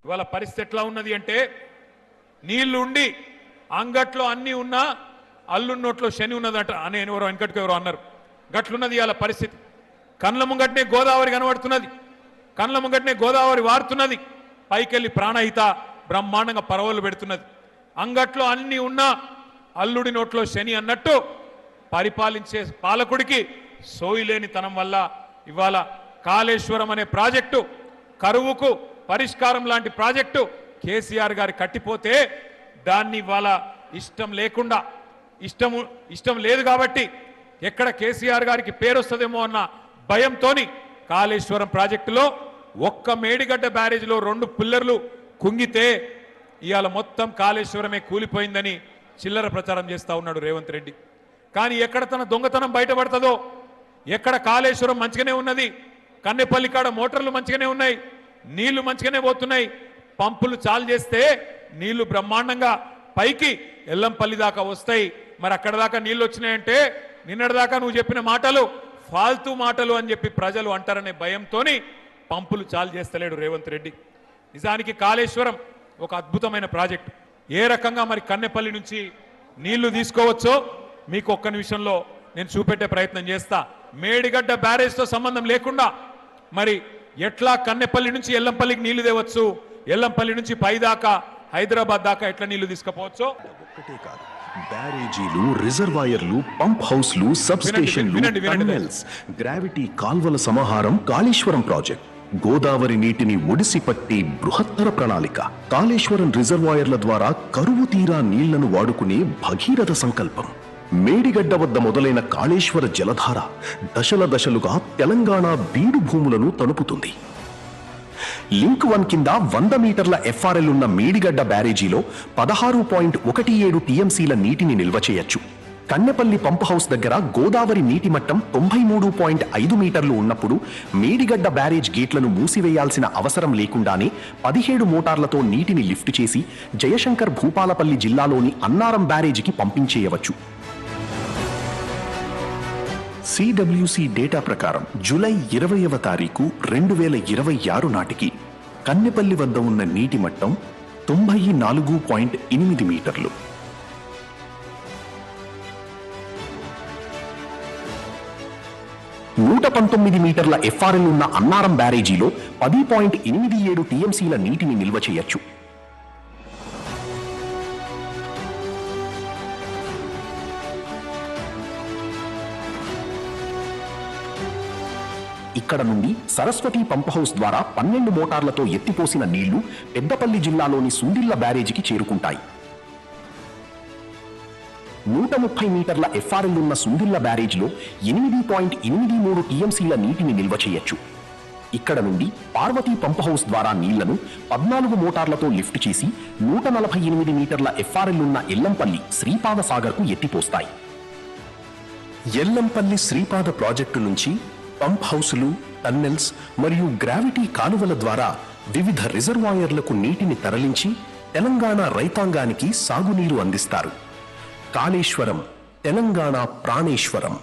ఇవాళ పరిస్థితి ఎట్లా ఉన్నది అంటే నీళ్లు ఉండి అంగట్లో అన్నీ ఉన్నా అల్లు నోట్లో శని ఉన్నదట అని ఎవరో వెనకటికి ఎవరో అన్నారు. గట్లున్నది ఇవాళ పరిస్థితి. కళ్ళ ముంగట్నే గోదావరి కనబడుతున్నది, కళ్ళ ముంగట్నే గోదావరి వారుతున్నది, పైకెళ్ళి ప్రాణహిత బ్రహ్మాండంగా పరవలు పెడుతున్నది. అంగట్లో అన్నీ ఉన్నా అల్లుడి నోట్లో శని అన్నట్టు పరిపాలించే పాలకుడికి సోయిలేనితనం వల్ల ఇవాళ కాళేశ్వరం అనే ప్రాజెక్టు కరువుకు పరిష్కారం లాంటి ప్రాజెక్టు కేసీఆర్ గారి కట్టిపోతే దాన్ని ఇవాళ ఇష్టం లేకుండా ఇష్టం లేదు కాబట్టి ఎక్కడ కేసీఆర్ గారికి పేరు వస్తుందేమో అన్న భయంతోని కాళేశ్వరం ప్రాజెక్టులో ఒక్క మేడిగడ్డ బ్యారేజ్లో 2 పిల్లర్లు కుంగితే ఇవాళ మొత్తం కాళేశ్వరమే కూలిపోయిందని చిల్లర ప్రచారం చేస్తా ఉన్నాడు రేవంత్ రెడ్డి. కానీ ఎక్కడ తన దొంగతనం బయటపడుతుందో, ఎక్కడ కాళేశ్వరం మంచిగానే ఉన్నది, కన్నెపల్లి కాడ మోటార్లు మంచిగానే ఉన్నాయి, నీళ్లు మంచిగానే పోతున్నాయి, పంపులు చాలు చేస్తే నీళ్లు బ్రహ్మాండంగా పైకి ఎల్లంపల్లి దాకా వస్తాయి. మరి అక్కడ దాకా నీళ్లు వచ్చినాయంటే నిన్నటిదాకా నువ్వు చెప్పిన మాటలు ఫాల్తూ మాటలు అని చెప్పి ప్రజలు అంటారనే భయంతోని పంపులు చాలు చేస్తలేడు రేవంత్ రెడ్డి. నిజానికి కాళేశ్వరం ఒక అద్భుతమైన ప్రాజెక్టు. ఏ రకంగా మరి కన్నెపల్లి నుంచి నీళ్లు తీసుకోవచ్చో మీకు ఒక్క నిమిషంలో నేను చూపెట్టే ప్రయత్నం చేస్తా. మేడిగడ్డ బ్యారేజ్తో సంబంధం లేకుండా మరి ఎట్లా కన్నెపల్లి నుంచి ఎల్లంపల్లికి నీళ్లు తేవచ్చు, ఎల్లంపల్లి నుంచి పై దాకా హైదరాబాద్ దాకా ఎట్లా నీళ్లు తీసుకుపోవచ్చో. ఒక్కటే కాదు, బ్యారేజీలు, రిజర్వాయర్లు, పంప్ హౌస్లు, సబ్ స్టేషన్లు, టన్నెల్స్, గ్రావిటీ కాల్వల సమాహారం కాళేశ్వరం ప్రాజెక్ట్. గోదావరి నీటిని ఒడిసిపట్టి బృహత్తర ప్రణాళిక. కాళేశ్వరం రిజర్వాయర్ల ద్వారా కరువు తీరా నీళ్లను వాడుకునే భగీరథ సంకల్పం. మేడిగడ్డ వద్ద మొదలైన కాళేశ్వర జలధార దశల దశలుగా తెలంగాణ బీడు భూములను తలుపుతుంది. లింక్ 1 కింద 100 మీటర్ల ఎఫ్ఆర్ఎల్ ఉన్న మేడిగడ్డ బ్యారేజీలో 16.17 టీఎంసీల నీటిని నిల్వ చేయొచ్చు. కన్నెపల్లి పంప్ హౌస్ దగ్గర గోదావరి నీటి మట్టం 93.5 మీటర్లు ఉన్నప్పుడు మేడిగడ్డ బ్యారేజ్ గేట్లను మూసివేయాల్సిన అవసరం లేకుండానే 17 మోటార్లతో నీటిని లిఫ్ట్ చేసి జయశంకర్ భూపాలపల్లి జిల్లాలోని అన్నారం బ్యారేజీకి పంపించేయవచ్చు. సిడబ్ల్యూసి డేటా ప్రకారం జూలై 20వ తారీఖు 2026 నాటికి కన్నెపల్లి వద్ద ఉన్న నీటి మట్టం 94.8 మీటర్లు. నూట 19 మీటర్ల ఎఫ్ఆర్ఎల్ ఉన్న అన్నారం బ్యారేజీలో 10.87 టీఎంసీల నీటిని నిల్వ చేయొచ్చు. ఇక్కడ నుండి సరస్వతి పంప్ హౌస్ ద్వారా 12 మోటార్లతో ఎత్తిపోసిన నీళ్లు పెద్దపల్లి జిల్లాలోని సుందిళ్ల బ్యారేజీకి చేరుకుంటాయి. 130 మీటర్ల ఎఫ్ఆర్ఎల్ ఉన్న సుందిళ్ల బ్యారేజీలో 8.83 టీఎంసీల నీటిని నిల్వ చేయొచ్చు. ఇక్కడ నుండి పార్వతీ పంప్ హౌస్ ద్వారా నీళ్లను 14 మోటార్లతో లిఫ్ట్ చేసి 148 మీటర్ల ఎఫ్ఆర్ఎల్ ఉన్న ఎల్లంపల్లి శ్రీపాద సాగర్కు ఎత్తిపోస్తాయి. ఎల్లంపల్లి శ్రీపాద ప్రాజెక్టు నుంచి పంప్ హౌసులు, టన్నెల్స్ మరియు గ్రావిటీ కాలువల ద్వారా వివిధ రిజర్వాయర్లకు నీటిని తరలించి తెలంగాణ రైతాంగానికి సాగునీరు అందిస్తారు. కాళేశ్వరం తెలంగాణ ప్రాణేశ్వరం.